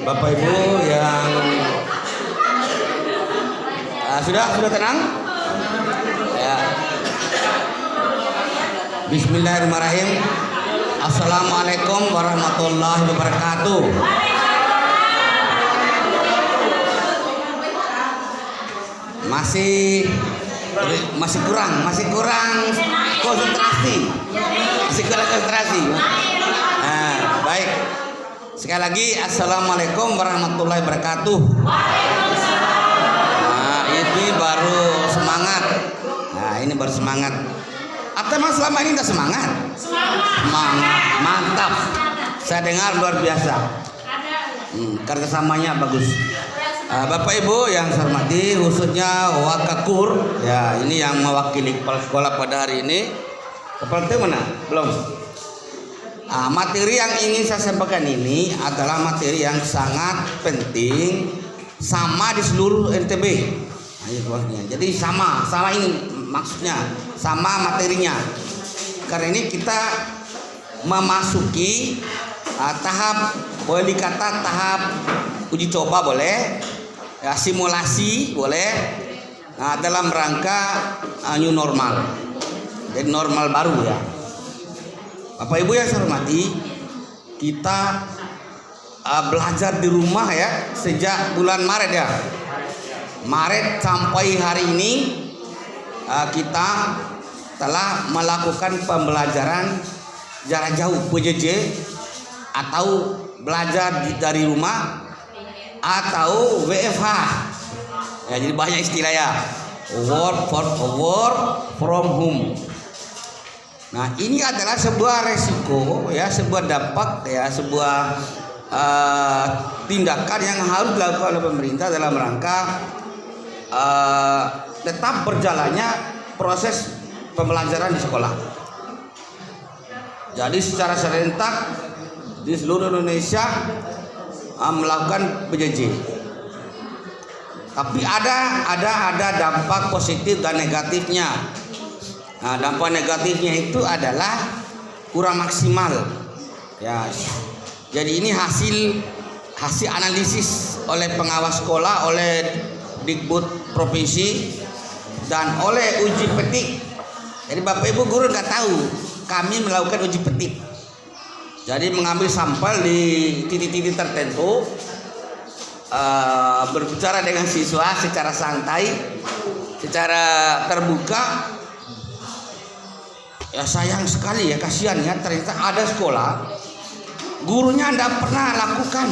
Bapak Ibu yang sudah tenang? Ya. Bismillahirrahmanirrahim. Assalamualaikum warahmatullahi wabarakatuh. Masih kurang konsentrasi. Nah, baik. Sekali lagi assalamualaikum warahmatullahi wabarakatuh. Nah, ini baru semangat. Ini baru semangat. Atau memang selama ini tidak semangat? Semangat, mantap. Saya dengar luar biasa. Kerjasamanya bagus. Bapak Ibu yang saya hormati, khususnya Wakakur, ya ini yang mewakili kepala sekolah pada hari ini. Kepala itu mana? Belum. Materi yang ingin saya sampaikan ini adalah materi yang sangat penting, sama di seluruh NTB. Jadi sama ini maksudnya, sama materinya. Karena ini kita memasuki tahap, boleh dikata tahap uji coba boleh, ya, simulasi boleh, dalam rangka new normal, jadi normal baru ya. Bapak Ibu yang saya hormati, kita belajar di rumah ya sejak bulan Maret ya. Maret sampai hari ini kita telah melakukan pembelajaran jarak jauh PJJ atau belajar dari rumah atau WFH. Ya, jadi banyak istilah ya. Work from home. Nah, ini adalah sebuah resiko ya, sebuah dampak ya, sebuah tindakan yang harus dilakukan oleh pemerintah dalam rangka tetap berjalannya proses pembelajaran di sekolah. Jadi secara serentak di seluruh Indonesia melakukan PJJ. Tapi ada dampak positif dan negatifnya. Nah, dampak negatifnya itu adalah kurang maksimal. Ya. Jadi ini hasil analisis oleh pengawas sekolah, oleh Dikbud provinsi dan oleh uji petik. Jadi Bapak Ibu guru nggak tahu, kami melakukan uji petik. Jadi mengambil sampel di titik-titik tertentu, berbicara dengan siswa secara santai, secara terbuka. Ya sayang sekali ya, kasihan ya, ternyata ada sekolah gurunya tidak pernah lakukan.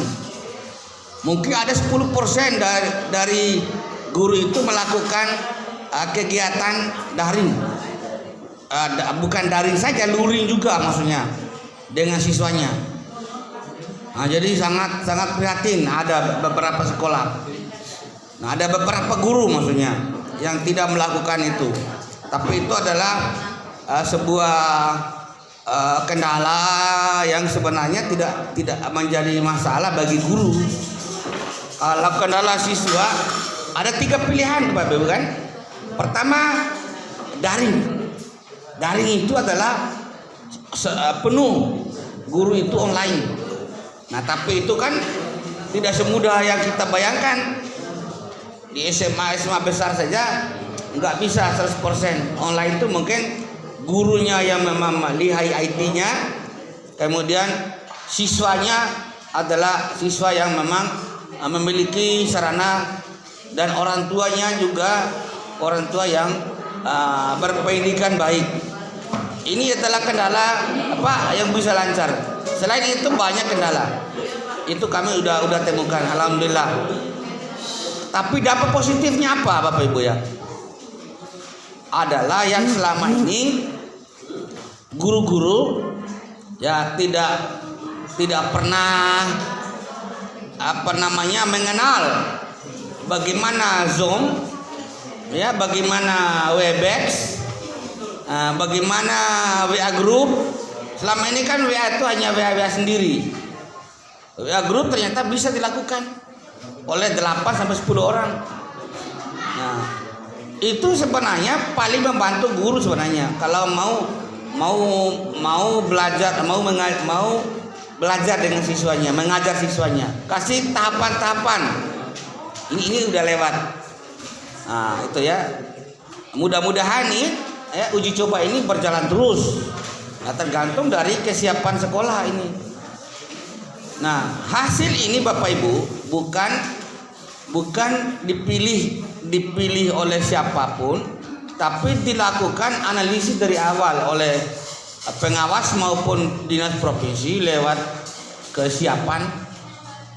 Mungkin ada 10% dari guru itu melakukan kegiatan daring. Bukan daring saja, luring juga maksudnya dengan siswanya. Nah, jadi sangat prihatin ada beberapa sekolah. Nah, ada beberapa guru maksudnya yang tidak melakukan itu. Tapi itu adalah sebuah kendala yang sebenarnya tidak menjadi masalah bagi guru. Kalau kendala siswa ada 3 pilihan Bapak Ibu kan. Pertama, daring. Daring itu adalah penuh, guru itu online. Nah, tapi itu kan tidak semudah yang kita bayangkan. Di SMA besar saja nggak bisa 100% online. Itu mungkin gurunya yang memang lihai IT-nya, kemudian siswanya adalah siswa yang memang memiliki sarana, dan orang tuanya juga orang tua yang berpendidikan baik. Ini adalah kendala yang bisa lancar. Selain itu banyak kendala. Itu kami udah temukan, alhamdulillah. Tapi dampak positifnya apa Bapak Ibu ya? Adalah yang selama ini guru-guru ya tidak pernah mengenal bagaimana Zoom ya, bagaimana Webex, bagaimana WA Group. Selama ini kan WA itu hanya WA sendiri. WA Group ternyata bisa dilakukan oleh 8-10 orang. Nah, itu sebenarnya paling membantu guru sebenarnya. Kalau mau belajar, mau belajar dengan siswanya, mengajar siswanya, kasih tahapan-tahapan. Ini udah lewat. Nah, itu ya. Mudah-mudahan nih uji coba ini berjalan terus. Nah, tergantung dari kesiapan sekolah ini. Nah, hasil ini Bapak Ibu bukan dipilih oleh siapapun, tapi dilakukan analisis dari awal oleh pengawas maupun dinas provinsi lewat kesiapan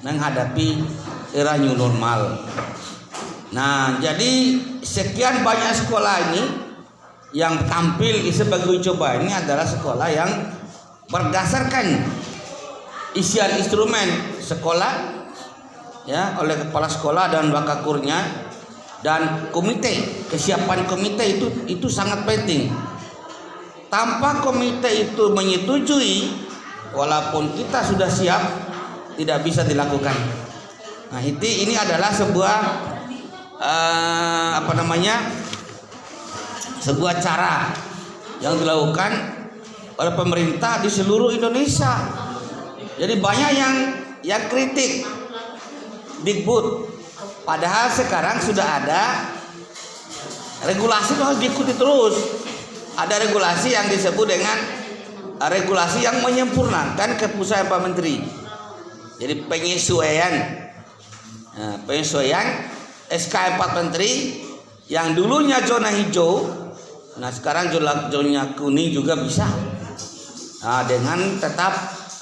menghadapi era new normal. Nah, jadi sekian banyak sekolah ini yang tampil sebagai uji coba ini adalah sekolah yang berdasarkan isian instrumen sekolah ya oleh kepala sekolah dan wakakurnya dan komite. Kesiapan komite itu sangat penting. Tanpa komite itu menyetujui, walaupun kita sudah siap, tidak bisa dilakukan. Nah, ini adalah sebuah sebuah cara yang dilakukan oleh pemerintah di seluruh Indonesia. Jadi banyak yang kritik Dikbud, padahal sekarang sudah ada regulasi itu harus diikuti terus. Ada regulasi yang disebut dengan regulasi yang menyempurnakan keputusan Pak Menteri. Jadi penyesuaian SK 4 Menteri yang dulunya zona hijau, nah sekarang zona kuning juga bisa. Nah, dengan tetap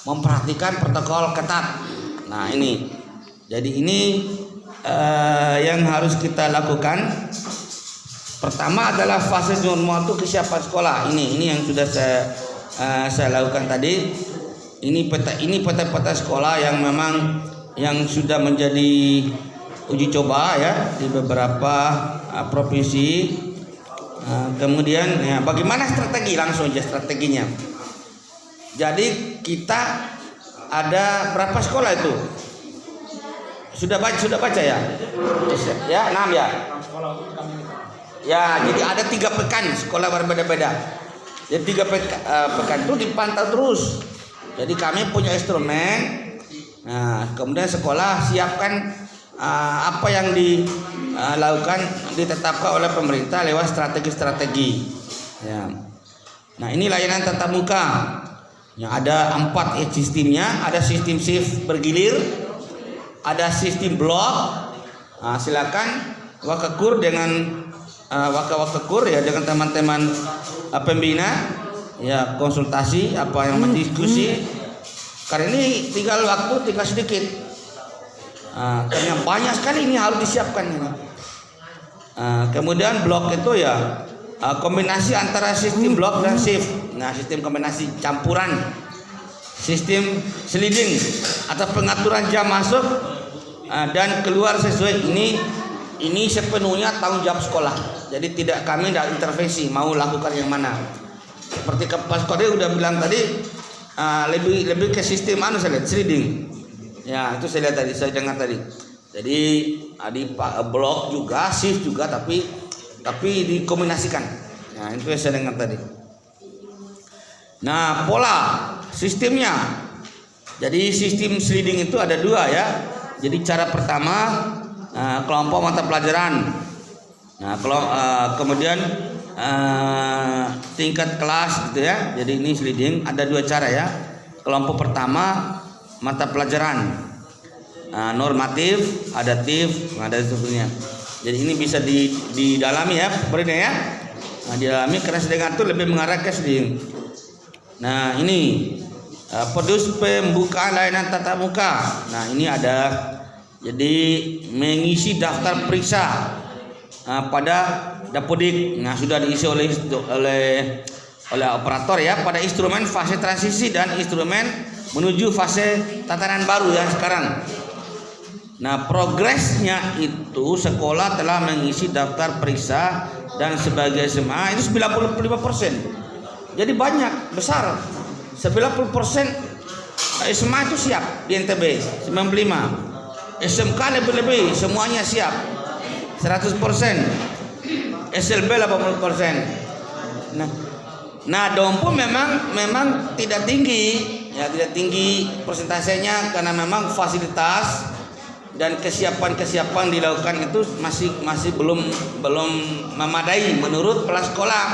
memperhatikan protokol ketat. Nah, ini. Jadi ini yang harus kita lakukan. Pertama adalah fase normal itu kesiapan sekolah. Ini yang sudah saya lakukan tadi. Ini peta sekolah yang memang yang sudah menjadi uji coba ya di beberapa provinsi. Kemudian ya, bagaimana strategi, langsung aja strateginya. Jadi kita ada berapa sekolah itu? Sudah baca ya? Ya, 6 ya. Ya, jadi ada 3 pekan sekolah berbeda-beda. Jadi 3 pekan itu dipantau terus. Jadi kami punya instrumen. Nah, kemudian sekolah siapkan apa yang dilakukan, ditetapkan oleh pemerintah lewat strategi-strategi. Ya. Nah, ini layanan tatap muka. Yang ada 4 sistemnya. Ada sistem shift bergilir, ada sistem blok. Nah, silakan wakakur dengan wakakur ya dengan teman-teman pembina ya konsultasi apa yang mendiskusi. Karena ini tinggal sedikit. Karena banyak sekali ini harus disiapkan ini. Kemudian blok itu ya kombinasi antara sistem blok dan shift. Nah, sistem kombinasi campuran, sistem sliding atau pengaturan jam masuk dan keluar sesuai. Ini sepenuhnya tanggung jawab sekolah. Jadi kami tidak intervensi mau lakukan yang mana. Seperti kepala sekolah udah bilang tadi lebih ke sistem saya lihat sliding. Ya, itu saya lihat tadi, saya dengar tadi. Jadi di blok juga, shift juga tapi dikombinasikan. Nah, itu yang saya dengar tadi. Nah, pola sistemnya. Jadi sistem sliding itu ada 2 ya. Jadi cara pertama kelompok mata pelajaran. Nah, kemudian tingkat kelas gitu ya. Jadi ini sliding ada 2 cara ya. Kelompok pertama mata pelajaran normatif, adaptif, ada sebetulnya. Jadi ini bisa didalami ya, berarti ya. Nah, didalami karena sedangkan itu lebih mengarah ke sliding. Nah, ini produs pembukaan layanan tatap muka. Nah, ini ada jadi mengisi daftar periksa pada Dapodik. Nah, sudah diisi oleh operator ya pada instrumen fase transisi dan instrumen menuju fase tatanan baru yang sekarang. Nah, progresnya itu sekolah telah mengisi daftar periksa dan sebagai SMA itu 95%. Jadi banyak, besar. 90% SMA itu siap di NTB, 95. SMK lebih-lebih, semuanya siap. 100%. SLB 80%. Nah, dompu memang tidak tinggi. Ya, tidak tinggi persentasenya karena memang fasilitas dan kesiapan dilakukan itu masih belum memadai menurut kepala sekolah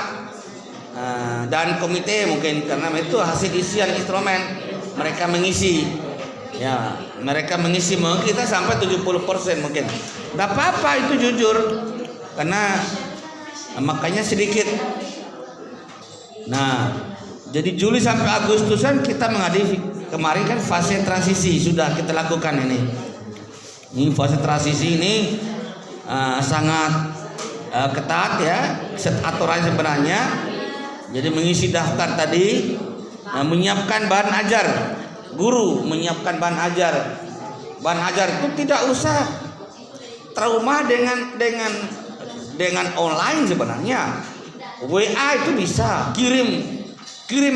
dan komite, mungkin karena itu hasil isian instrumen mereka mengisi. Ya, mereka mengisi mungkin kita sampai 70% mungkin. Enggak apa-apa, itu jujur. Karena makanya sedikit. Nah, jadi Juli sampai Agustusan kita menghadapi kemarin kan fase transisi sudah kita lakukan ini. Ini fase transisi ini sangat ketat ya, aturan sebenarnya. Jadi mengisi daftar tadi, menyiapkan bahan ajar, guru menyiapkan bahan ajar. Bahan ajar itu tidak usah trauma dengan online sebenarnya. WA itu bisa kirim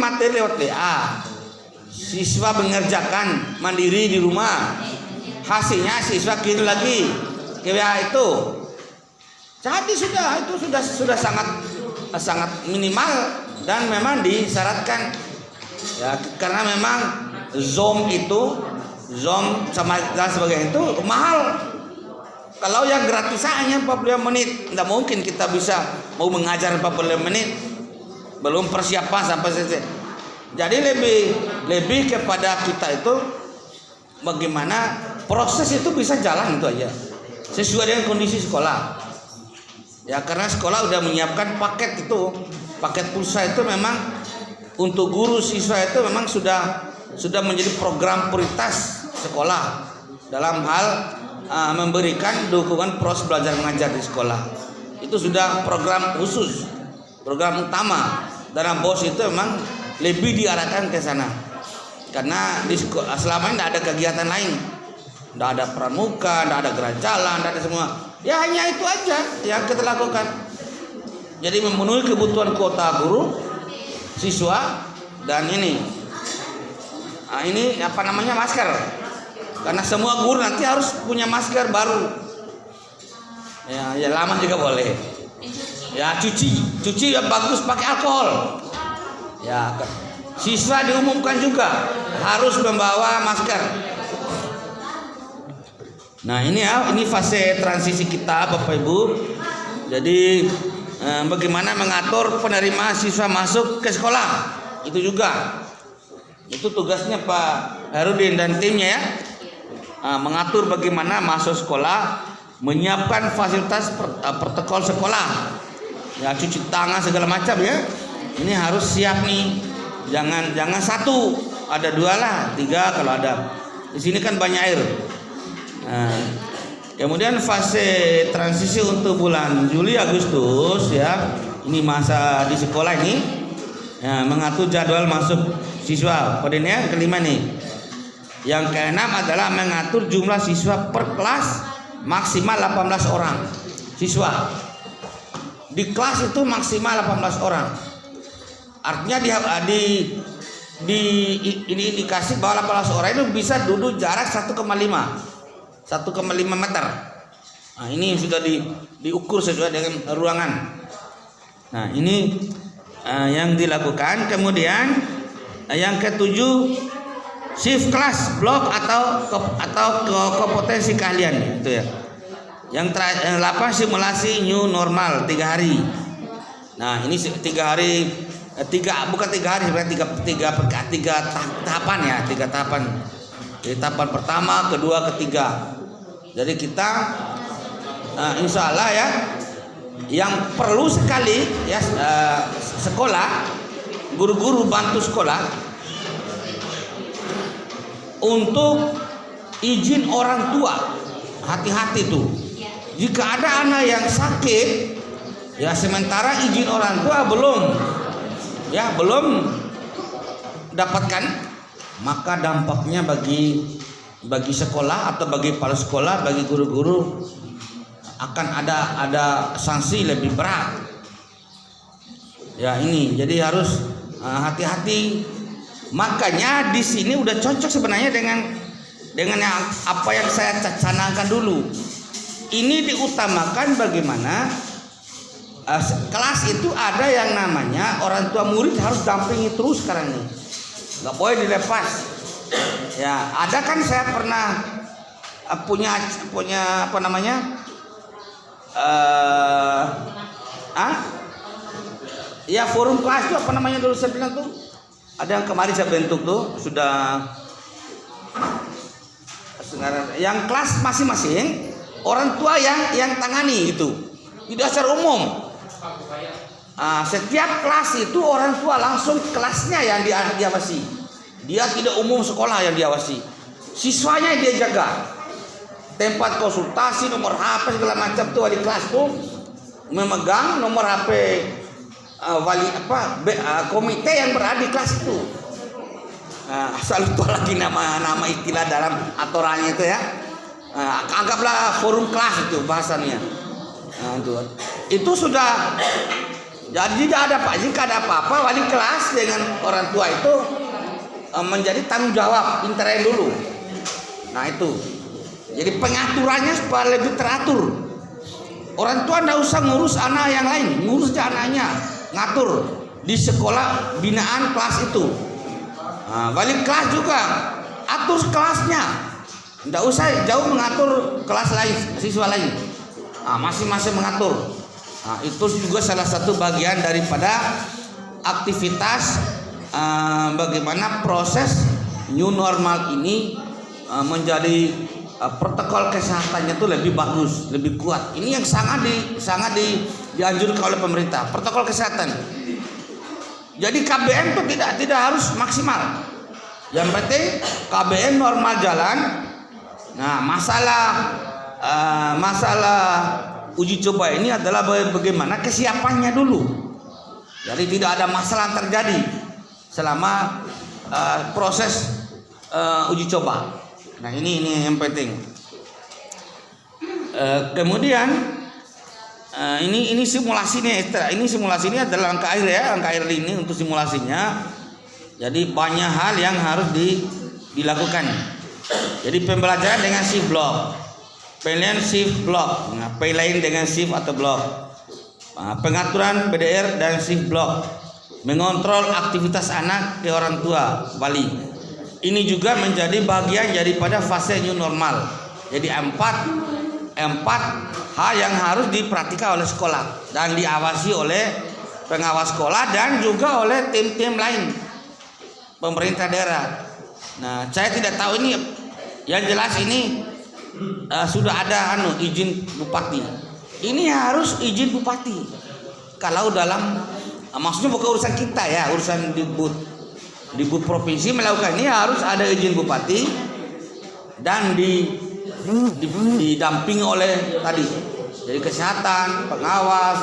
materi lewat WA. Siswa mengerjakan mandiri di rumah. Hasilnya siswa kirim lagi ke WA itu. Jadi itu sudah sangat minimal dan memang disyaratkan ya, karena memang Zoom sama dan sebagainya itu mahal. Kalau yang gratis hanya 45 menit, tidak mungkin kita bisa mau mengajar 45 menit belum persiapan sampai selesai. Jadi lebih kepada kita itu bagaimana proses itu bisa jalan itu aja sesuai dengan kondisi sekolah. Ya, karena sekolah udah menyiapkan paket pulsa itu memang untuk guru siswa itu memang sudah menjadi program prioritas sekolah dalam hal memberikan dukungan proses belajar mengajar di sekolah. Itu sudah program khusus, program utama. Dan BOS itu memang lebih diarahkan ke sana. Karena di sekolah selama ini tidak ada kegiatan lain, tidak ada pramuka, tidak ada gerak jalan, tidak ada semua. Ya hanya itu aja yang kita lakukan. Jadi memenuhi kebutuhan kuota guru, siswa, dan ini masker. Karena semua guru nanti harus punya masker baru. Ya lama juga boleh. Ya cuci yang bagus pakai alkohol. Ya, siswa diumumkan juga harus membawa masker. Nah, ini fase transisi kita Bapak Ibu. Jadi bagaimana mengatur penerima siswa masuk ke sekolah. Itu juga. Itu tugasnya Pak Herudin dan timnya ya. Mengatur bagaimana masuk sekolah, menyiapkan fasilitas protokol sekolah, ya cuci tangan segala macam ya. Ini harus siap nih. Jangan satu, ada 2 lah, 3 kalau ada. Di sini kan banyak air. Kemudian fase transisi untuk bulan Juli Agustus ya. Ini masa di sekolah ini. Ya, mengatur jadwal masuk siswa. Pada ini yang kelima nih. Yang keenam adalah mengatur jumlah siswa per kelas maksimal 18 orang siswa. Di kelas itu maksimal 18 orang. Artinya ini indikasi bahwa 18 orang itu bisa duduk jarak 1,5 meter. Nah, ini sudah diukur sesuai dengan ruangan. Nah, ini yang dilakukan. Kemudian yang ketujuh, shift kelas, blok atau kompetensi keahlian itu ya. Yang 8 simulasi new normal 3 hari. Nah, ini 3 hari bukan 3 hari sebenarnya 3 tahapan ya, 3 tahapan. Jadi tahapan pertama, kedua, ketiga. Jadi kita insya Allah ya, yang perlu sekali ya sekolah, guru-guru bantu sekolah untuk izin orang tua. Hati-hati tuh. Jika ada anak yang sakit, ya sementara izin orang tua belum dapatkan, maka dampaknya bagi sekolah atau bagi kepala sekolah, bagi guru-guru akan ada sanksi lebih berat. Ya ini, jadi harus hati-hati. Makanya di sini udah cocok sebenarnya dengan yang apa yang saya canangkan dulu. Ini diutamakan bagaimana kelas itu ada yang namanya orang tua murid harus dampingi terus sekarang ini. nggak boleh dilepas. Ya, ada kan saya pernah punya apa namanya? Ya forum kelas itu apa namanya dulu saya bilang tuh. Ada yang kemarin saya bentuk tuh sudah yang kelas masing-masing orang tua yang tangani itu di dasar umum. Setiap kelas itu orang tua langsung kelasnya yang diawasi. Dia tidak umum sekolah yang diawasi. Siswanya dia jaga. Tempat konsultasi, nomor HP segala macam tuh wali kelas tuh memegang nomor HP komite yang berada di kelas itu. Asal lupa lagi nama istilah dalam aturannya itu ya. Anggaplah forum kelas itu bahasanya. Itu sudah. Jadi tidak ada jika ada apa-apa wali kelas dengan orang tua itu menjadi tanggung jawab intern dulu. Nah itu. Jadi pengaturannya supaya lebih teratur. Orang tua tidak usah ngurus anak yang lain, ngurus anaknya, ngatur di sekolah binaan kelas itu. Wali kelas juga atur kelasnya, tidak usah jauh mengatur kelas lain, siswa lain. Masing-masing mengatur. Itu juga salah satu bagian daripada aktivitas bagaimana proses new normal ini menjadi protokol kesehatannya itu lebih bagus, lebih kuat. Ini yang sangat dianjurkan oleh pemerintah, protokol kesehatan. Jadi KBM itu tidak harus maksimal. Yang penting KBM normal jalan. Nah, masalah uji coba ini adalah bagaimana kesiapannya dulu. Jadi tidak ada masalah terjadi selama proses uji coba. Nah ini yang penting. Kemudian ini simulasinya. Ini simulasinya adalah angka air ini untuk simulasinya. Jadi banyak hal yang harus dilakukan. Jadi pembelajaran dengan shift block, pilihan shift block, pilihan dengan shift atau block, pengaturan PDR dan shift block, mengontrol aktivitas anak ke orang tua wali. Ini juga menjadi bagian daripada fase new normal. Jadi empat hal yang harus diperhatikan oleh sekolah dan diawasi oleh pengawas sekolah dan juga oleh tim-tim lain pemerintah daerah. Nah, saya tidak tahu ini, yang jelas ini sudah ada izin bupati. Ini harus izin bupati. Kalau dalam maksudnya bukan urusan kita ya, urusan di provinsi melakukan ini harus ada izin bupati dan didampingi oleh tadi jadi kesehatan, pengawas,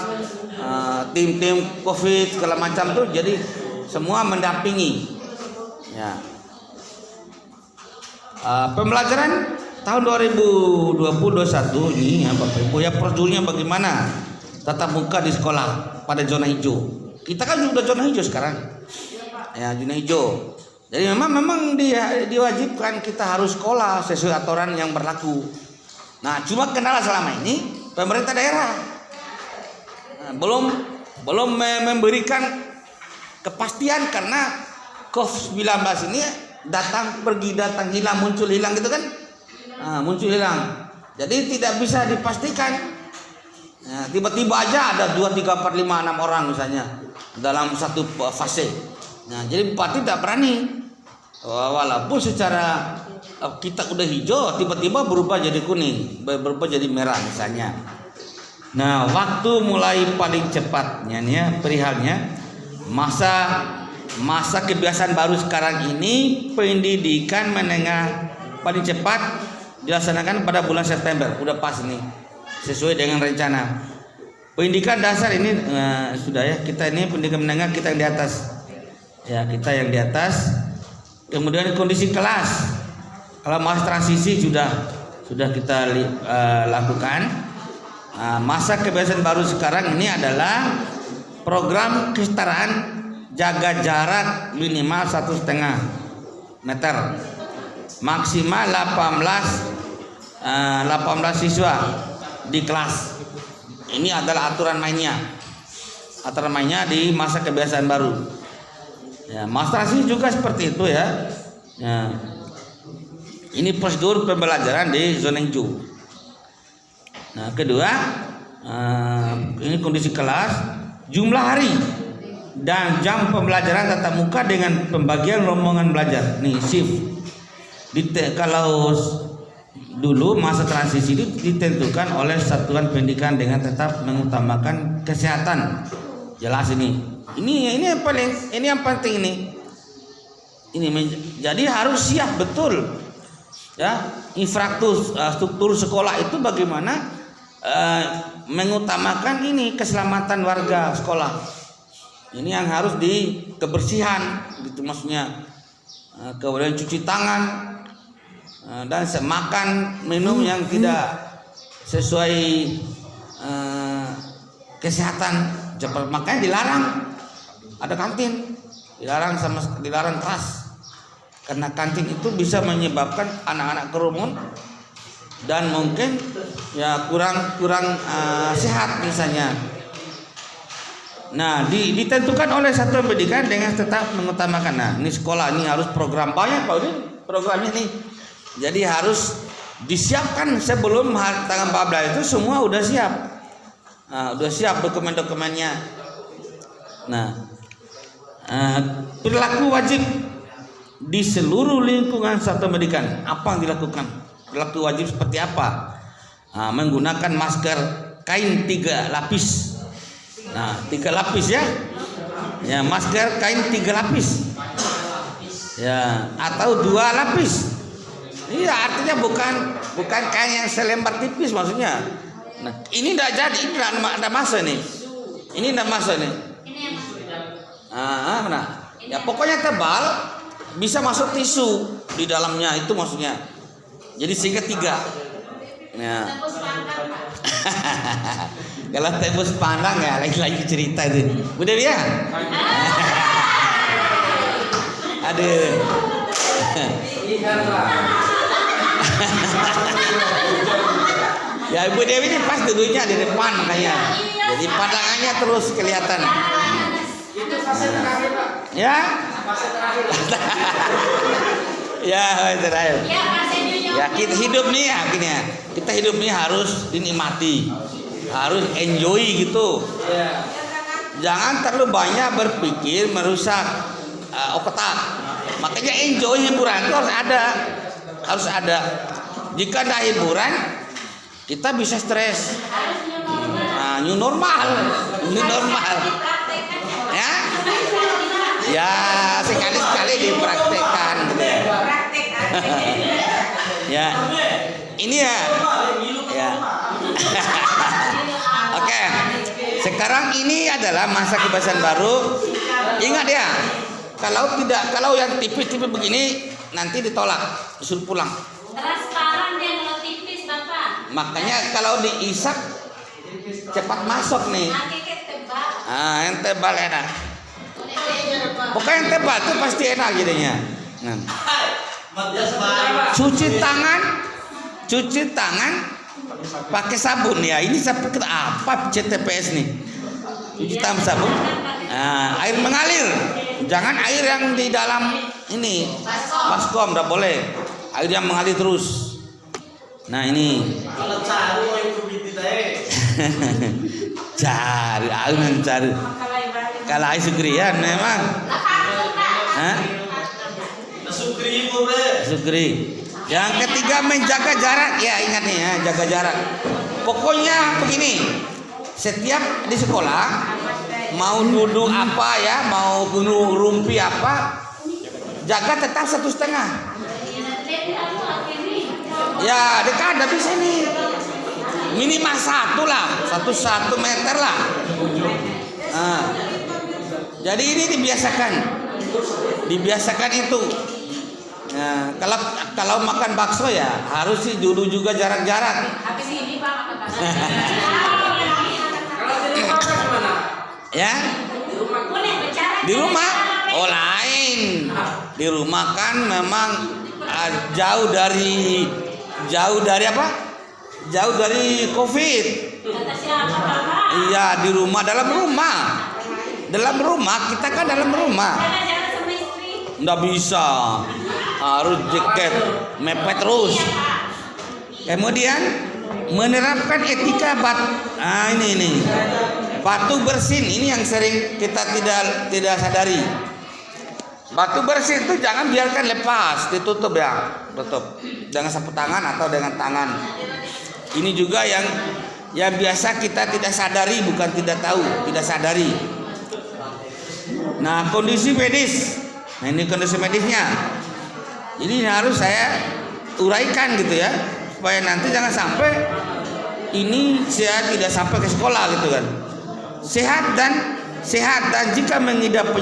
tim-tim COVID segala macam tuh, jadi semua mendampingi ya. Pembelajaran tahun 2020-2021 ini ya Bapak Ibu ya, prosedurnya bagaimana tatap muka di sekolah pada zona hijau. Kita kan sudah zona hijau sekarang. Ya, zona hijau. Jadi memang diwajibkan kita harus sekolah sesuai aturan yang berlaku. Nah, cuma kendala selama ini pemerintah daerah belum memberikan kepastian karena COVID-19 ini datang pergi datang hilang muncul hilang gitu kan. Muncul hilang. Jadi tidak bisa dipastikan. Nah, tiba-tiba aja ada 2, 3, 4, 5, 6 orang misalnya dalam satu fase. Nah, jadi bupati tidak berani, walaupun secara kita udah hijau, tiba-tiba berubah jadi kuning, berubah jadi merah misalnya. Nah, waktu mulai paling cepatnya nih ya, perihalnya masa kebiasaan baru sekarang ini pendidikan menengah paling cepat dilaksanakan pada bulan September, udah pas nih, sesuai dengan rencana. Pendidikan dasar ini sudah ya, kita ini pendidikan menengah kita yang di atas. Ya, kita yang di atas. Kemudian kondisi kelas, kalau masa transisi sudah kita lakukan. Masa kebiasaan baru sekarang ini adalah program kesetaraan jaga jarak minimal 1,5 meter, maksimal 18 siswa di kelas. Ini adalah aturan mainnya di masa kebiasaan baru. Ya, madrasah juga seperti itu ya. Ya. Ini prosedur pembelajaran di Zonengju. Nah, kedua, ini kondisi kelas, jumlah hari dan jam pembelajaran tatap muka dengan pembagian rombongan belajar. Nih shift. Kalau dulu masa transisi itu ditentukan oleh satuan pendidikan dengan tetap mengutamakan kesehatan. Jelas ini. Ini yang penting ini. Jadi harus siap betul. Ya, infrastruktur sekolah itu bagaimana mengutamakan ini keselamatan warga sekolah. Ini yang harus kebersihan gitu maksudnya. Kemudian cuci tangan dan makan minum yang tidak sesuai kesehatan. Makanya dilarang ada kantin, dilarang keras. Karena kantin itu bisa menyebabkan anak-anak kerumun dan mungkin ya kurang sehat misalnya. Nah, ditentukan oleh satuan pendidikan dengan tetap mengutamakan. Nah, ini sekolah ini harus program banyak Pak, ini programnya nih. Jadi harus disiapkan sebelum tanggal 14 itu semua udah siap. Nah, udah siap dokumen-dokumennya. Nah, perilaku wajib di seluruh lingkungan satuan pendidikan. Apa yang dilakukan? Perilaku wajib seperti apa? Menggunakan masker kain 3 lapis. Nah, 3 lapis ya. Ya, masker kain 3 lapis. Ya, atau 2 lapis. Iya, artinya bukan kain yang selembar tipis maksudnya. Nah, ini tidak jadi, ini tidak masuk nih. Ini tidak masuk nih. Nah, ya pokoknya tebal, bisa masuk tisu di dalamnya itu maksudnya. Jadi sehingga 3. Ya. Kalau tembus pandang ya lagi cerita itu. Bu Dewi ya? Aduh. Ya Ibu Dewi ini pas duduknya di depan makanya. Jadi pandangannya terus kelihatan. Ya? Ya, terakhir. Ya, kita hidup nih ya gini ya. Kita hidup nih harus dinikmati. Harus enjoy gitu. Jangan terlalu banyak berpikir merusak otak. Makanya enjoy hiburan itu harus ada. Jika ada hiburan, kita bisa stres. New normal. Ya, ya sekali-sekali dipraktekkan. Ya, ini ya. Oke. Sekarang ini adalah masa kebebasan baru. Ingat ya, kalau yang tipis-tipis begini nanti ditolak, disuruh pulang. Transparan yang lo tipis Bapak. Makanya kalau diisak cepat masuk nih. Yang tebal enak. Pokoknya yang tebal itu pasti enak jadinya. Nah. Cuci tangan pakai sabun ya. Ini seperti apa CTPS nih? Cuci tangan sabun. Nah, air mengalir. Jangan air yang di dalam ini baskom, tidak boleh. Air yang mengalir terus. Nah ini. Cari kalau air sugrian memang. Sugri. Yang ketiga menjaga jarak ya, ingat nih ya, jaga jarak. Pokoknya begini, setiap di sekolah mau duduk apa ya, mau gunung rumpi apa, jaga tetap 1,5. Ya dekat habis ini minimal 1 lah, 1 meter lah. Nah, jadi ini dibiasakan itu. Nah, kalau makan bakso ya harus sih dulu juga jarak-jarak. Habis ini Pak makan bakso. Ya? Di rumah? Oh lain. Di rumah kan memang jauh dari apa? Jauh dari COVID. Kata siapa Bapak? Iya, di rumah, dalam rumah. Dalam rumah, kita kan dalam rumah. Jangan nggak bisa, harus jaket mepet terus. Kemudian menerapkan etika ini batu bersin, ini yang sering kita tidak sadari. Batu bersin itu jangan biarkan lepas, ditutup ya, tutup dengan sapu tangan atau dengan tangan. Ini juga yang biasa kita tidak sadari, bukan tidak tahu, tidak sadari. Nah, kondisi medis. Nah, ini kondisi medisnya. Ini harus saya uraikan gitu ya, supaya nanti jangan sampai ini saya tidak sampai ke sekolah gitu kan. Sehat dan jika mengidap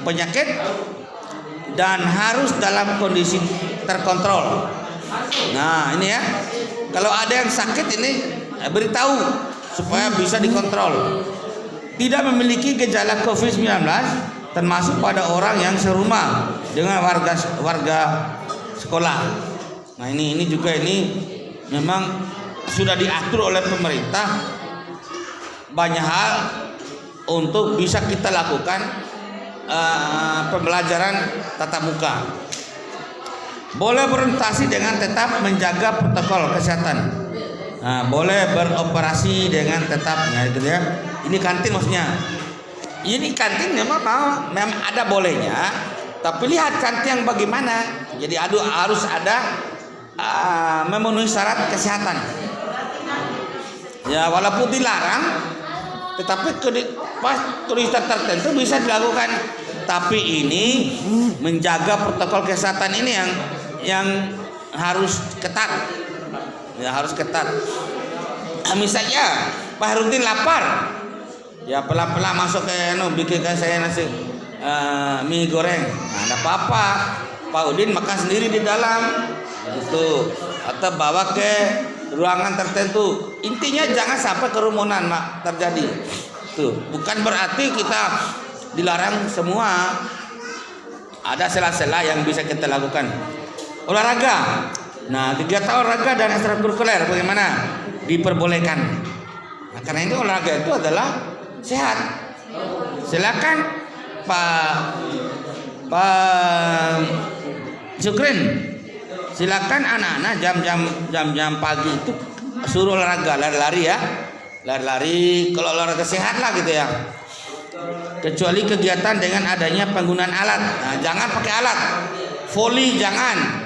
penyakit dan harus dalam kondisi terkontrol. Nah, ini ya. Kalau ada yang sakit ini beritahu supaya bisa dikontrol. Tidak memiliki gejala COVID-19 termasuk pada orang yang serumah dengan warga sekolah. Nah, ini juga memang sudah diatur oleh pemerintah banyak hal untuk bisa kita lakukan pembelajaran tatap muka. Boleh berorientasi dengan tetap menjaga protokol kesehatan. Nah, boleh beroperasi dengan tetap, ya, gitu ya. Ini kantin maksudnya. Ini kantin memang ada bolehnya, tapi lihat kantin yang bagaimana. Jadi harus ada memenuhi syarat kesehatan. Ya, walaupun dilarang, tetapi pas tulisan tertentu bisa dilakukan. Tapi ini menjaga protokol kesehatan ini yang harus ketat. Ya, harus ketat. Misalnya Pak Harudin lapar, ya pelan-pelan masuk ke bikin saya nasi mie goreng. Nah, ada apa-apa, Pak Udin makan sendiri di dalam itu, atau bawa ke ruangan tertentu. Intinya jangan sampai kerumunan terjadi. Tuh, bukan berarti kita dilarang semua. Ada sela-sela yang bisa kita lakukan. Olahraga. Nah, kegiatan olahraga dan ekstrakurikuler bagaimana? Diperbolehkan. Nah, karena ini olahraga itu adalah sehat. Silakan Pak Syukrin. Silakan anak-anak jam pagi itu suruh olahraga, lari-lari ya. Lari-lari, kalau olahraga sehat lah gitu ya. Kecuali kegiatan dengan adanya penggunaan alat. Nah, jangan pakai alat. Voli jangan.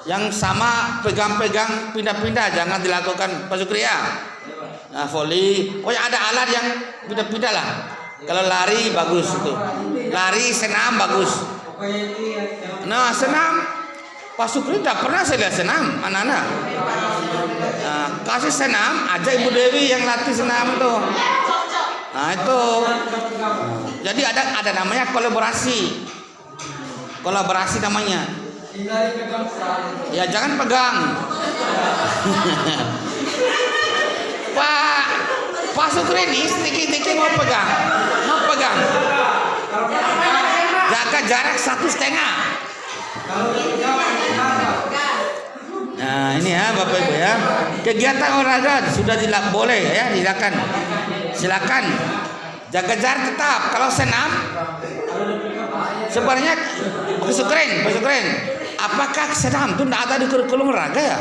Yang sama pegang-pegang pindah-pindah jangan dilakukan, Pak Sukri ya. Nah, voli, ada alat yang pindah-pindah lah. Kalau lari bagus itu. Lari senam bagus. Nah, senam Pak Sukri tidak pernah saya lihat senam anak-anak. Nah, kasih senam, aja Ibu Dewi yang latih senam itu. Nah, itu. Jadi ada namanya kolaborasi. Kolaborasi namanya. Ya jangan pegang. Pak Sukri ini sedikit-sedikit mau pegang. Jaga jarak 1,5. Nah, ini ya Bapak Ibu ya. Kegiatan olahraga sudah boleh ya, silakan. Jaga jarak tetap. Kalau senam sebenarnya Pak Sukren, apakah senam itu tidak ada di kurikulum olahraga ya?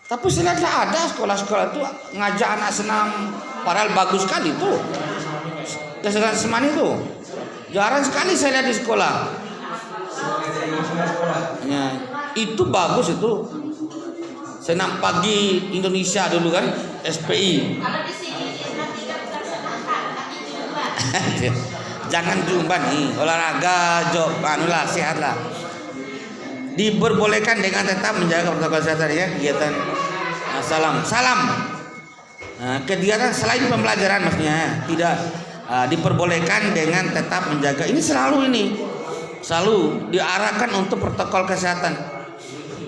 Tapi saya lihat ada sekolah-sekolah itu ngajak anak senam, padahal bagus sekali itu. Kesehatan seman itu jarang sekali saya lihat di sekolah. Ya, itu bagus itu. Senam pagi Indonesia dulu kan, SPI. Kalau di sini nanti kan bukan senam tapi jumpa. Jangan jumpa nih, olahraga, sehat lah. Diperbolehkan dengan tetap menjaga protokol kesehatan ya, kegiatan salam. Nah, kegiatan selain pembelajaran maksudnya tidak diperbolehkan dengan tetap menjaga. Ini selalu diarahkan untuk protokol kesehatan.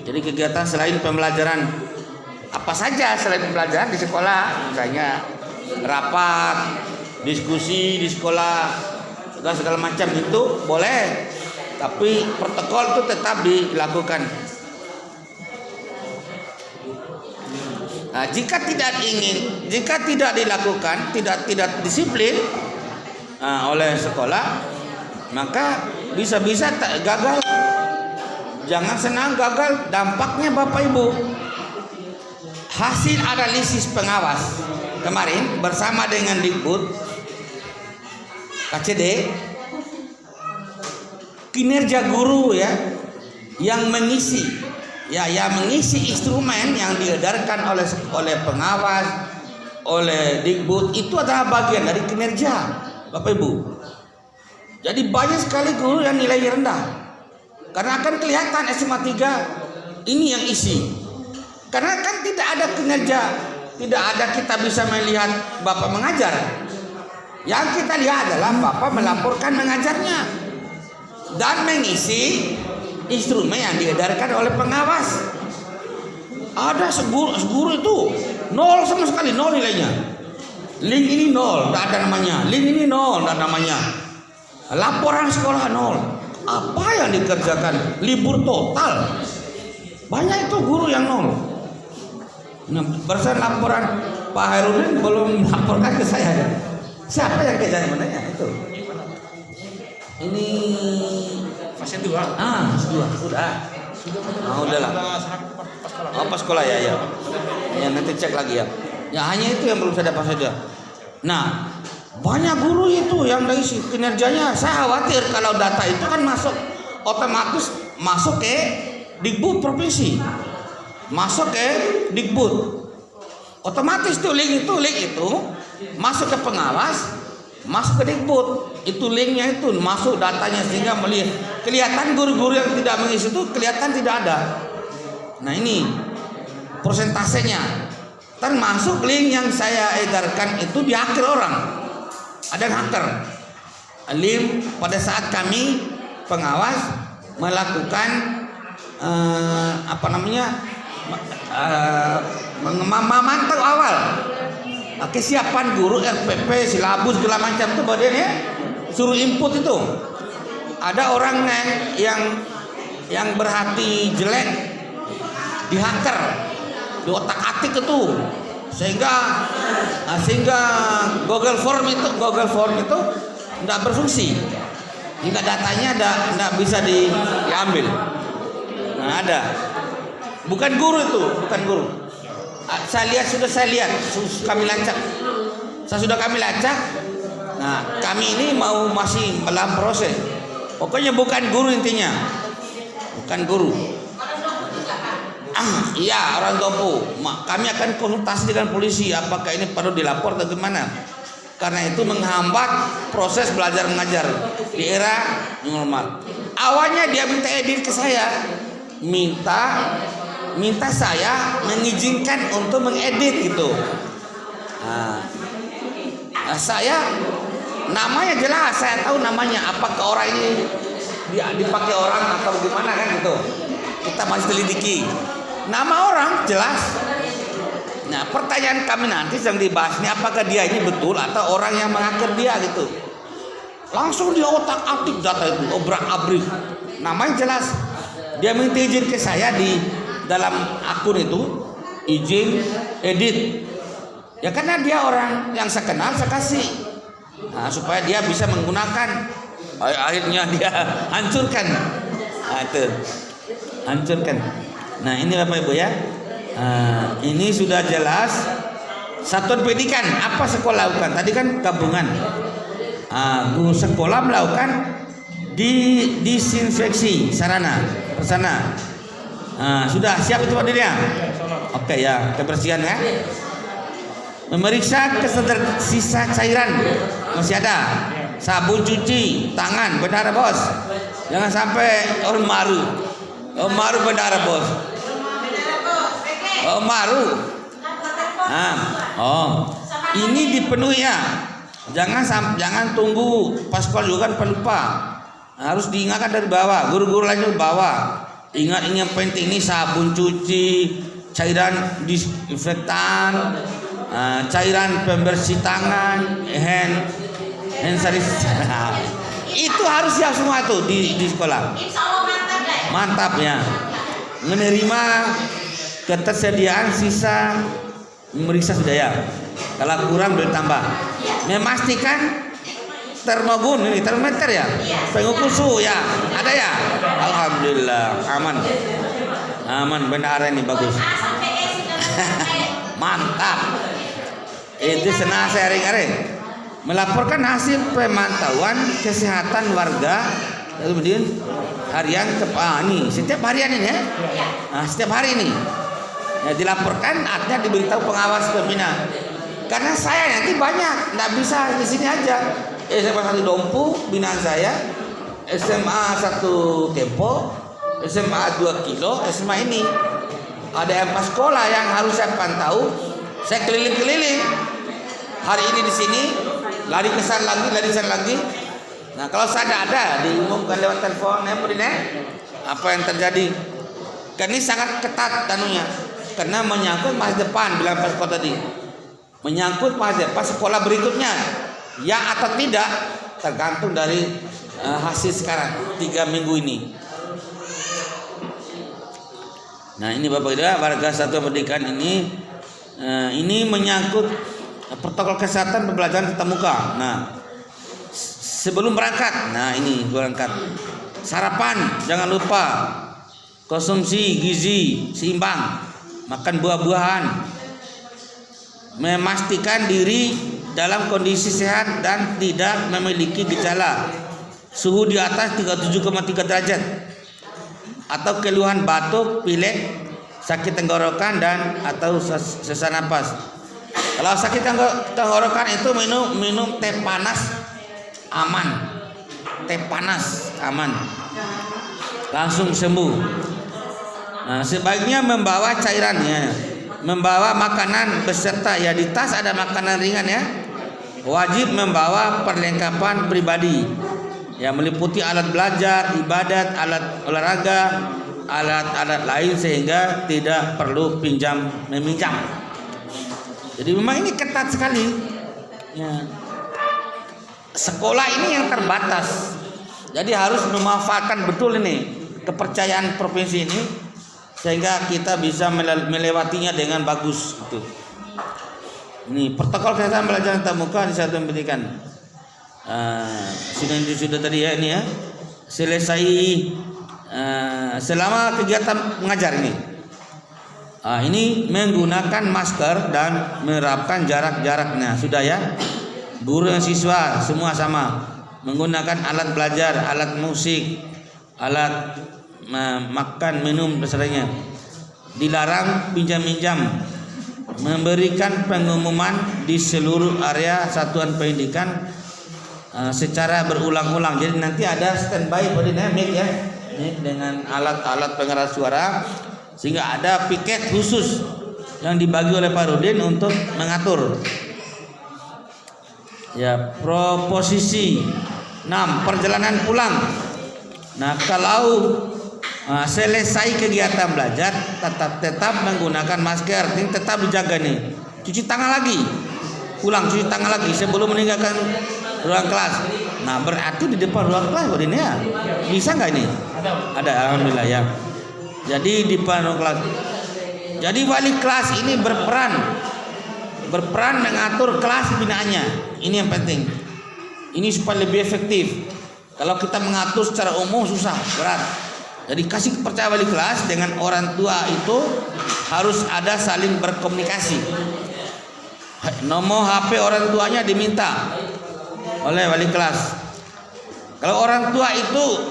Jadi kegiatan selain pembelajaran apa saja selain pembelajaran di sekolah, misalnya rapat, diskusi di sekolah, segala macam itu boleh, tapi protokol itu tetap dilakukan. Nah, jika tidak dilakukan, tidak disiplin oleh sekolah, maka bisa-bisa gagal. Jangan senang gagal, dampaknya Bapak Ibu. Hasil analisis pengawas kemarin bersama dengan Dikbud KCD, kinerja guru ya yang mengisi instrumen yang diedarkan oleh pengawas, oleh Dikbud, itu adalah bagian dari kinerja Bapak Ibu. Jadi banyak sekali guru yang nilainya rendah, karena akan kelihatan SMA 3 ini yang isi. Karena kan tidak ada kinerja, tidak ada kita bisa melihat Bapak mengajar. Yang kita lihat adalah Bapak melaporkan mengajarnya dan mengisi instrumen yang diedarkan oleh pengawas. Ada seguru itu nol sama sekali, nol nilainya. Link ini nol, tidak ada namanya. Link ini nol, tidak ada namanya. Laporan sekolah nol. Apa yang dikerjakan? Libur total. Banyak itu guru yang nol. Nah, barusan laporan Pak Hairudin belum laporkan ke saya. Siapa yang kerja sebenarnya itu? Ini fase 2. Sudah. Udahlah. Oh, pas sekolah ya. Ya nanti cek lagi ya. Ya hanya itu yang belum saya dapat saja. Nah, banyak guru itu yang dari kinerjanya. Saya khawatir kalau data itu kan otomatis masuk ke Dikbud provinsi, masuk ke Dikbud, otomatis tuh link itu masuk ke pengawas, masuk ke Dikbud, itu linknya itu masuk datanya, sehingga melihat kelihatan guru-guru yang tidak mengisi itu kelihatan tidak ada. Nah ini persentasenya, termasuk link yang saya edarkan itu dihacker orang, ada yang hacker link pada saat kami pengawas melakukan memantau awal kesiapan guru, RPP, silabus segala macam itu badannya suruh input itu. Ada orang yang berhati jelek dihacker, di otak-atik itu sehingga Google Form itu tidak berfungsi, hingga datanya tidak bisa diambil. Nah, ada. Bukan guru itu, bukan guru. Saya lihat, kami lacak. Kami lacak. Nah, kami ini masih dalam proses. Pokoknya bukan guru intinya. Bukan guru. Iya, orang topu. Kami akan konsultasi dengan polisi apakah ini perlu dilapor atau gimana. Karena itu menghambat proses belajar mengajar di era normal. Awalnya dia minta edit ke saya. Minta saya mengizinkan untuk mengedit gitu. Saya namanya jelas, saya tahu namanya. Apakah orang ini dipakai orang atau gimana kan gitu. Kita masih selidiki. Nama orang jelas. Nah, pertanyaan kami nanti yang dibahas ini, apakah dia ini betul atau orang yang menghacker dia gitu. Langsung dia otak-atik data itu, obrak-abrik. Namanya jelas. Dia minta izin ke saya di dalam akun itu, izin edit. Ya karena dia orang yang saya kenal, saya kasih. Nah, supaya dia bisa menggunakan. Akhirnya dia hancurkan. Nah, itu. Hancurkan. Nah, ini Bapak Ibu ya. Ini sudah jelas. Satuan pendidikan apa sekolah lakukan? Tadi kan gabungan. Guru sekolah melakukan disinfeksi sarana persana. Sudah siap itu Pak Dirya? Oke ya, kebersihan ya. Memeriksa sisa cairan masih ada. Sabun cuci tangan, benar bos. Jangan sampai maru benar bos. Maru. Ini dipenuhi ya. Jangan tunggu pas sekolah juga kan pelupa. Harus diingatkan dari bawah. Guru-guru lain dari bawah. Ingat penting ini sabun cuci, cairan disinfektan, cairan pembersih tangan, hand sanitizer. Itu harus siap semua tuh di sekolah. Mantap ya. Menerima ketersediaan sisa, memeriksa sudah ya. Kalau kurang boleh tambah. Memastikan termogun ini termometer ya, pengukur suhu ya, ada ya. Alhamdulillah aman benar ini bagus. A sampai E sudah selesai. Mantap. Itu senang sharing-sharing. Melaporkan hasil pemantauan kesehatan warga kemudian harian ini setiap harian ini ya. Nah, setiap hari ini ya, dilaporkan artinya diberitahu pengawas pembina. Karena saya nanti banyak, nggak bisa di sini aja. SMA 1 Dompu binaan saya, SMA 1 Tempo, SMA 2 Kilo, SMA ini ada 4 sekolah yang harus saya pantau. Saya keliling-keliling. Hari ini di sini, lari ke sana lagi. Nah, kalau saya tidak ada, diumumkan lewat telepon, apa yang terjadi? Karena ini sangat ketat tanunya, karena menyangkut masa depan bilang Pak Sekolah tadi, menyangkut masa depan sekolah berikutnya, ya atau tidak tergantung dari hasil sekarang 3 minggu ini. Nah, ini Bapak Ibu warga satuan pendidikan ini menyangkut protokol kesehatan pembelajaran tatap muka. Nah, sebelum berangkat, nah ini berangkat, sarapan jangan lupa, konsumsi gizi seimbang, makan buah-buahan, memastikan diri dalam kondisi sehat dan tidak memiliki gejala, suhu di atas 37,3 derajat atau keluhan batuk, pilek, sakit tenggorokan dan atau sesak napas. Kalau sakit tenggorokan itu minum teh panas aman. Teh panas aman. Langsung sembuh. Nah, sebaiknya membawa cairannya, membawa makanan beserta ya, di tas ada makanan ringan ya. Wajib membawa perlengkapan pribadi. Ya, meliputi alat belajar, ibadat, alat olahraga, alat-alat lain sehingga tidak perlu meminjam. Jadi memang ini ketat sekali. Ya. Sekolah ini yang terbatas. Jadi harus memanfaatkan betul ini kepercayaan provinsi ini sehingga kita bisa melewatinya dengan bagus gitu. Ini protokol kesehatan belajar tatap muka di satuan pendidikan. Sudah tadi ya ini ya. Selesai selama kegiatan mengajar ini. Ini menggunakan masker dan menerapkan jarak-jaraknya. Sudah ya. Guru dan siswa semua sama. Menggunakan alat belajar, alat musik, alat makan, minum besertanya. Dilarang pinjam-minjam. Memberikan pengumuman di seluruh area satuan pendidikan secara berulang-ulang. Jadi nanti ada standby body mic ya. Mic dengan alat-alat pengeras suara. Sehingga ada piket khusus yang dibagi oleh Pak Rudin untuk mengatur. Ya, proposisi 6 perjalanan pulang. Nah, kalau selesai kegiatan belajar tetap menggunakan masker, ini tetap dijaga nih. Cuci tangan lagi. Pulang cuci tangan lagi sebelum meninggalkan ruang kelas. Nah, berarti di depan ruang kelas Pak Rudin ya. Bisa enggak ini? Ada, alhamdulillah ya. Jadi di panu kelas. Jadi wali kelas ini berperan mengatur kelas binaannya. Ini yang penting. Ini supaya lebih efektif. Kalau kita mengatur secara umum susah, berat. Jadi kasih kepercayaan wali kelas dengan orang tua itu harus ada saling berkomunikasi. Nomor HP orang tuanya diminta oleh wali kelas. Kalau orang tua itu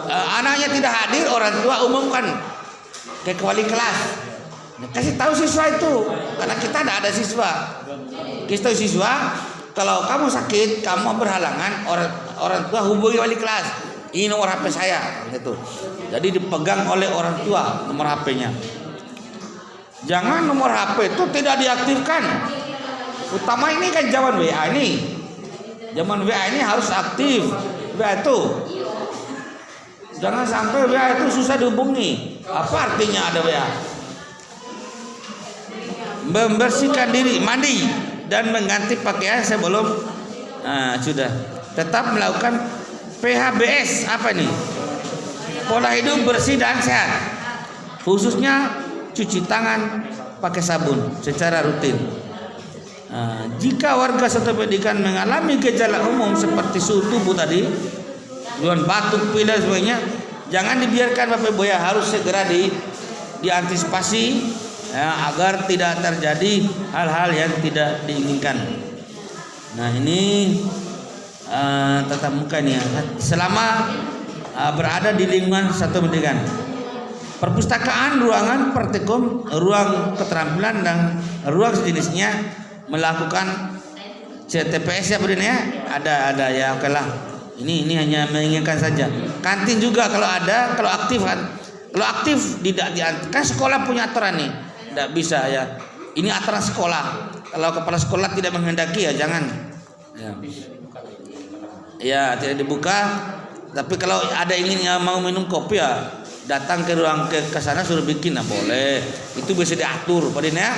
anaknya tidak hadir, orang tua umumkan ke wali kelas. Kasih tahu siswa itu, karena kita tidak ada siswa. Kasih tahu siswa, kalau kamu sakit, kamu berhalangan, orang tua hubungi wali kelas. Ini nomor HP saya, gitu. Jadi dipegang oleh orang tua nomor HP-nya. Jangan nomor HP itu tidak diaktifkan. Utama ini kan zaman WA ini. Zaman WA ini harus aktif. WA itu. Jangan sampai WA itu susah dihubungi. Apa artinya ada WA? Membersihkan diri, mandi dan mengganti pakaian sebelum sudah. Tetap melakukan PHBS. Apa nih? Pola hidup bersih dan sehat. Khususnya cuci tangan pakai sabun secara rutin. Jika warga satu pendidikan mengalami gejala umum seperti suhu tubuh tadi, keluhan batuk, pilek dan sebagainya, jangan dibiarkan Bapak Ibu ya, harus segera diantisipasi ya, agar tidak terjadi hal-hal yang tidak diinginkan. Nah ini tatap muka nih ya, selama berada di lingkungan satu pendidikan. Perpustakaan, ruangan praktikum, ruang keterampilan dan ruang sejenisnya melakukan CTPS ya Buden ya. Ada ya, oke lah. Ini hanya menginginkan saja. Kantin juga kalau ada, kalau aktif kan. Kalau aktif tidak kan sekolah punya aturan nih. Tidak bisa ya. Ini aturan sekolah. Kalau kepala sekolah tidak menghendaki ya jangan. Ya, tidak dibuka. Tapi kalau ada ingin mau minum kopi ya datang ke ruang ke sana suruh bikin, nah boleh. Itu bisa diatur, Buden ya.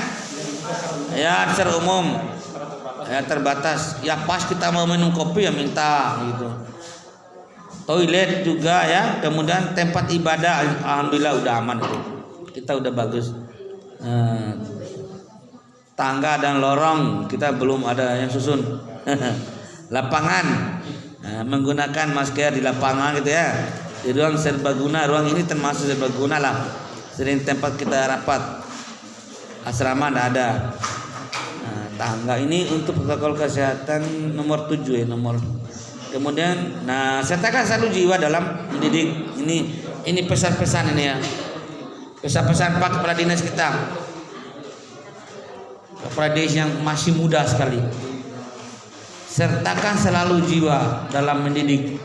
Ya secara umum ya terbatas. Ya pas kita mau minum kopi ya minta gitu. Toilet juga ya. Kemudian tempat ibadah alhamdulillah udah aman itu. Kita udah bagus. Tangga dan lorong kita belum ada yang susun. Lapangan menggunakan masker di lapangan gitu ya. Di ruang serbaguna, ruang ini termasuk serbaguna lah. Sering tempat kita rapat. Asrama tidak ada. Tangga ini untuk protokol kesehatan nomor 7 ya, nomor. Kemudian sertakan selalu jiwa dalam mendidik. Ini pesan-pesan ini ya. Pesan-pesan Pak Kepala Dinas kita. Kepala Dinas yang masih muda sekali. Sertakan selalu jiwa dalam mendidik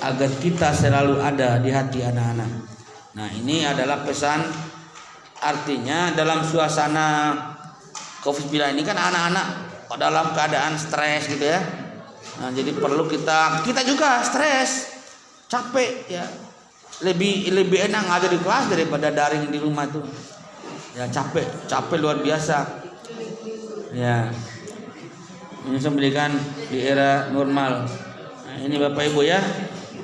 agar kita selalu ada di hati anak-anak. Nah, ini adalah pesan. Artinya dalam suasana COVID-19 ini kan anak-anak dalam keadaan stres gitu ya. Nah, jadi perlu kita juga stres, capek ya. Lebih enak ada di kelas daripada daring di rumah tuh. Ya capek luar biasa. Ya. Ini pendidikan di era normal. Nah, ini Bapak Ibu ya.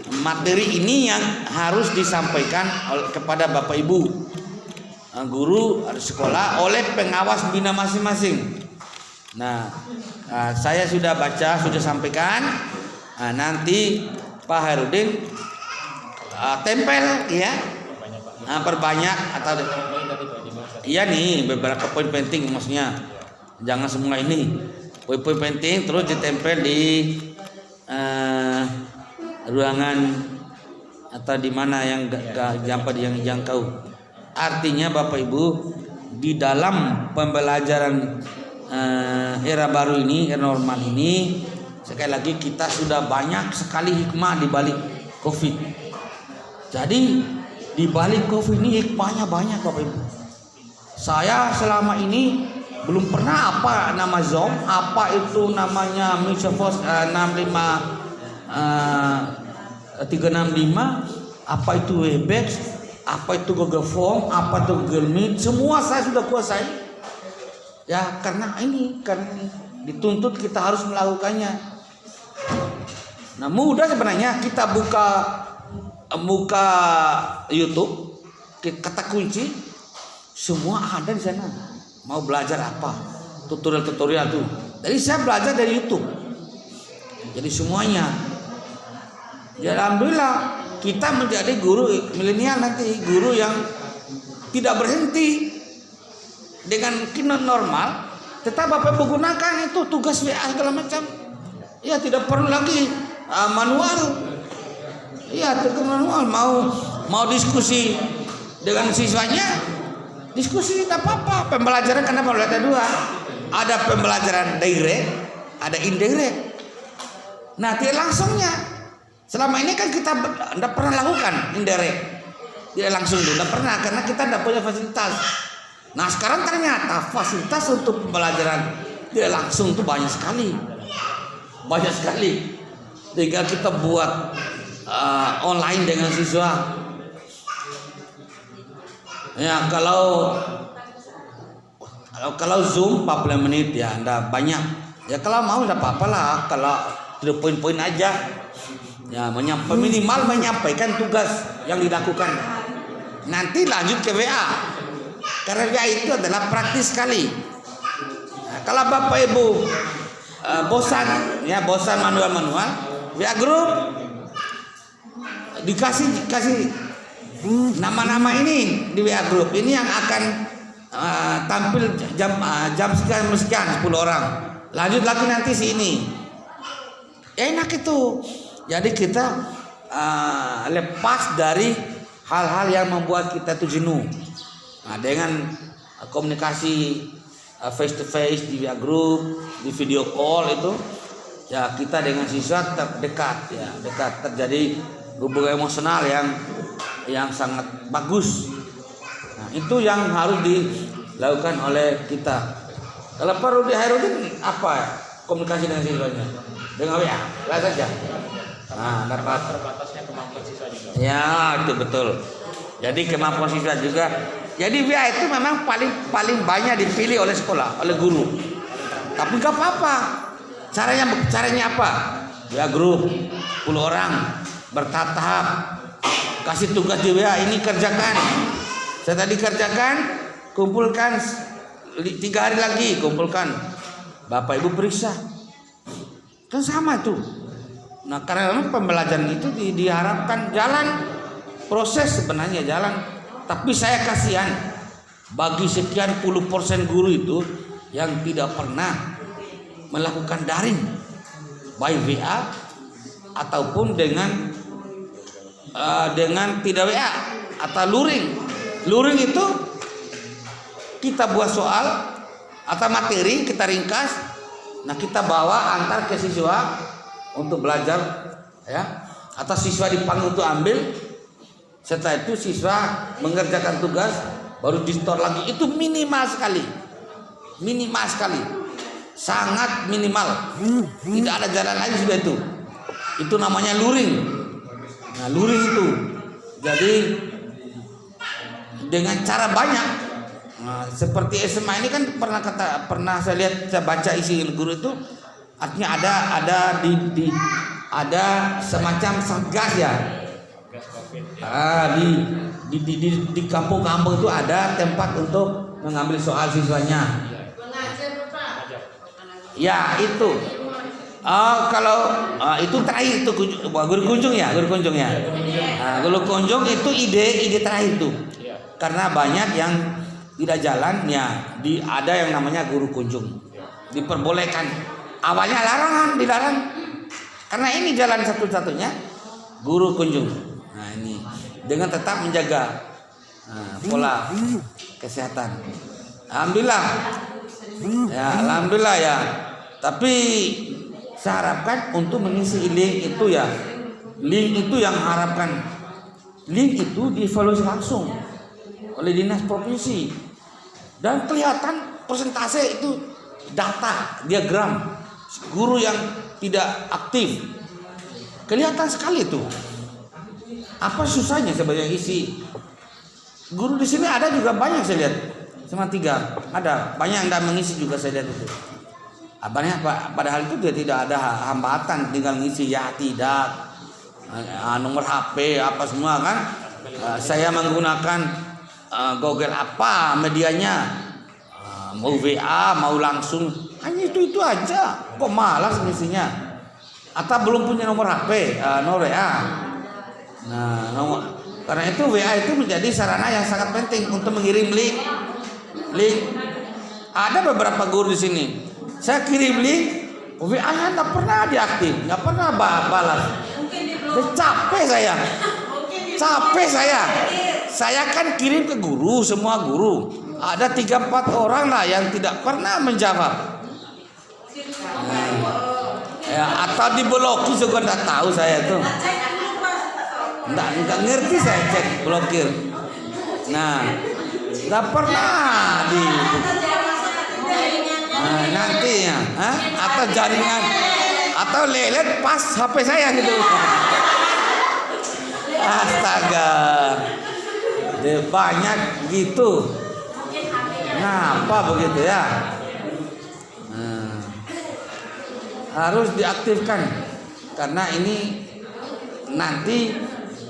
Materi ini yang harus disampaikan kepada Bapak Ibu, guru sekolah oleh pengawas bina masing-masing. Nah, saya sudah baca, sudah sampaikan. Nah, nanti Pak Hairudin tempel ya, perbanyak atau iya nih beberapa poin penting maksudnya. Jangan semua ini poin-poin penting terus ditempel di ruangan atau di mana yang yang dijangkau. Artinya Bapak Ibu di dalam pembelajaran era baru ini, era normal ini, sekali lagi kita sudah banyak sekali hikmah di balik COVID. Jadi di balik COVID ini hikmahnya banyak Bapak Ibu. Saya selama ini belum pernah apa nama Zoom, apa itu namanya Microsoft 365, apa itu Webex, apa itu Google Form, apa itu Google Meet, semua saya sudah kuasai. Ya karena ini dituntut kita harus melakukannya. Nah mudah sebenarnya kita buka YouTube, kata kunci, semua ada di sana. Mau belajar apa? Tutorial tuh. Jadi saya belajar dari YouTube. Jadi semuanya. Ya alhamdulillah kita menjadi guru milenial nanti, guru yang tidak berhenti dengan kinerja normal, tetap Bapak menggunakan itu tugas WA segala macam. Ya tidak perlu lagi manual. Iya, manual. Mau diskusi dengan siswanya, diskusi tidak apa-apa. Pembelajaran karena ada dua, ada pembelajaran direct, ada indirect. Nah, tidak langsungnya. Selama ini kan kita tidak pernah lakukan indirect, tidak langsung dulu, tidak pernah karena kita tidak punya fasilitas. Nah, sekarang ternyata fasilitas untuk pembelajaran tidak langsung itu banyak sekali. Tinggal kita buat online dengan siswa. Ya kalau Zoom 40 menit ya Anda banyak. Ya kalau mau tidak apa-apa lah, kalau poin-poin aja. Ya minimal menyampaikan tugas yang dilakukan. Nanti lanjut ke WA. Karena WA itu adalah praktis sekali. Nah, Kalau Bapak Ibu bosan manual, WA grup dikasih nama-nama ini di WA grup. Ini yang akan tampil jam sekian 10 orang. Lanjut lagi nanti sini. Enak itu. Jadi kita lepas dari hal-hal yang membuat kita itu jenuh. Nah, dengan komunikasi face to face di WA group, di video call itu, ya kita dengan siswa dekat, terjadi hubungan emosional yang sangat bagus. Nah, itu yang harus dilakukan oleh kita. Kalau Pak Rudi Hairudin apa komunikasi dengan siswanya? Dengan WA, lah saja. Nah, dapat terbatasnya kemampuan siswa juga. Ya, itu betul. Jadi kemampuan siswa juga. Jadi WA itu memang paling banyak dipilih oleh sekolah, oleh guru. Tapi nggak apa-apa. Caranya apa? WA grup 10 orang bertahap. Kasih tugas di WA, ini kerjakan. Saya tadi kerjakan, kumpulkan 3 hari lagi, kumpulkan. Bapak Ibu periksa. Kan sama itu. Nah, karena memang pembelajaran itu diharapkan jalan proses sebenarnya jalan. Tapi saya kasihan bagi sekian puluh % guru itu yang tidak pernah melakukan daring by WA ataupun dengan tidak WA atau luring. Luring itu kita buat soal atau materi kita ringkas, nah kita bawa antar ke siswa untuk belajar, ya, atau siswa dipanggil untuk ambil. Setelah itu siswa mengerjakan tugas baru di store lagi. Itu minimal sekali, sangat minimal. Tidak ada jalan lain sudah itu. Itu namanya luring. Nah, luring itu jadi dengan cara banyak. Nah, seperti SMA ini kan pernah saya lihat, saya baca isi guru itu. Artinya ada semacam satgas ya. Di kampung-kampung itu ada tempat untuk mengambil soal siswanya. Mengajar Pak. Ya itu. Kalau itu terakhir itu guru kunjung ya. Nah, guru kunjung itu ide terakhir itu. Karena banyak yang tidak jalan ya, ada yang namanya guru kunjung. Diperbolehkan. Awalnya dilarang. Karena ini jalan satu-satunya guru kunjung. Nah, ini dengan tetap menjaga pola kesehatan. Alhamdulillah ya. Tapi saya harapkan untuk mengisi link itu ya. Link itu yang harapkan. Link itu dievaluasi langsung oleh dinas provinsi dan kelihatan persentase itu data diagram guru yang tidak aktif, kelihatan sekali itu. Apa susahnya sebenarnya isi? Guru di sini ada juga banyak saya lihat, cuma 3 ada banyak yang tidak mengisi juga saya lihat itu. Abangnya padahal itu dia tidak ada hambatan, tinggal ngisi ya tidak, nomor HP apa semua kan. Saya menggunakan Google apa medianya, mau WA mau langsung, hanya itu aja. Kok malas ngisinya? Atau belum punya nomor HP, nomor WA. Nah, karena itu WA itu menjadi sarana yang sangat penting untuk mengirim link. Ada beberapa guru di sini. Saya kirim link, WA-nya nggak pernah diaktif, nggak pernah balas. Capek saya. Saya kan kirim ke guru, semua guru. Ada 3-4 orang lah yang tidak pernah menjawab. Ya, atau diblokir juga nggak tahu saya tuh. Nggak ngerti saya cek blokir. Nah, nggak pernah di. Nah, nanti ya, atau jaringan, atau lelet pas HP saya gitu. Astaga, banyak gitu. Kenapa begitu ya? Harus diaktifkan karena ini nanti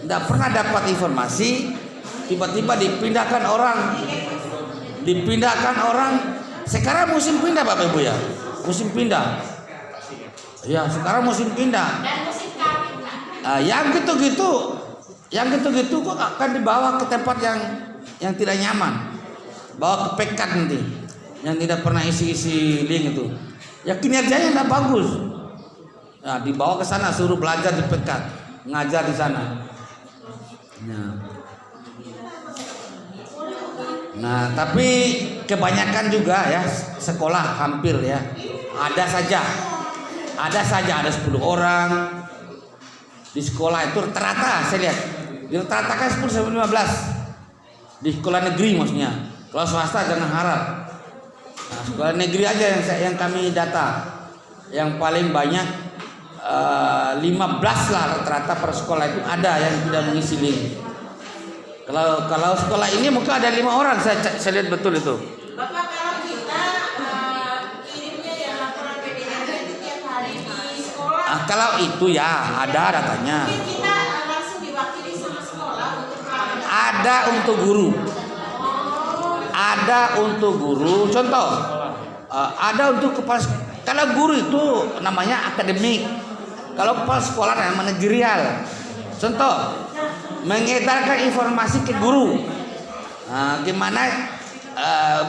tidak pernah dapat informasi, tiba-tiba dipindahkan orang Sekarang musim pindah Bapak Ibu ya. Musim pindah. Ya, sekarang musim pindah. Dan musim kawin Pak. Yang gitu-gitu kok akan dibawa ke tempat yang tidak nyaman. Bawa ke pekat nanti. Yang tidak pernah isi-isi link itu. Ya kinerjanya tidak bagus. Nah, dibawa ke sana suruh belajar di pekat, ngajar di sana. Nah, tapi kebanyakan juga ya sekolah hampir ya. Ada saja ada 10 orang di sekolah itu rata-rata saya lihat. Rata-rata kan 10 sampai 15. Di sekolah negeri maksudnya. Kalau swasta jangan harap. Nah, sekolah negeri aja yang kami data. Yang paling banyak 15 lah rata-rata per sekolah itu ada yang tidak mengisi link. Kalau sekolah ini mungkin ada 5 orang saya lihat betul itu. Bapak, kalau kita kirimnya yang laporan PDRT itu tiap hari di sekolah. Kalau itu ya ada datanya. Mungkin kita langsung diwakili sama sekolah untuk Ada untuk guru. Ada untuk guru. Contoh, ada untuk kepala. Kalau guru itu namanya akademik. Kalau kepala sekolah namanya manajerial. Contoh, mengedarkan informasi ke guru.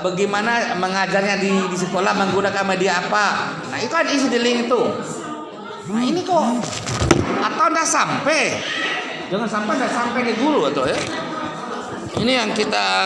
Bagaimana mengajarnya di sekolah menggunakan media apa. Nah itu kan isi di link itu. Nah ini kok atau udah sampai. Jangan sampai udah sampai di guru atau ya. Ini yang kita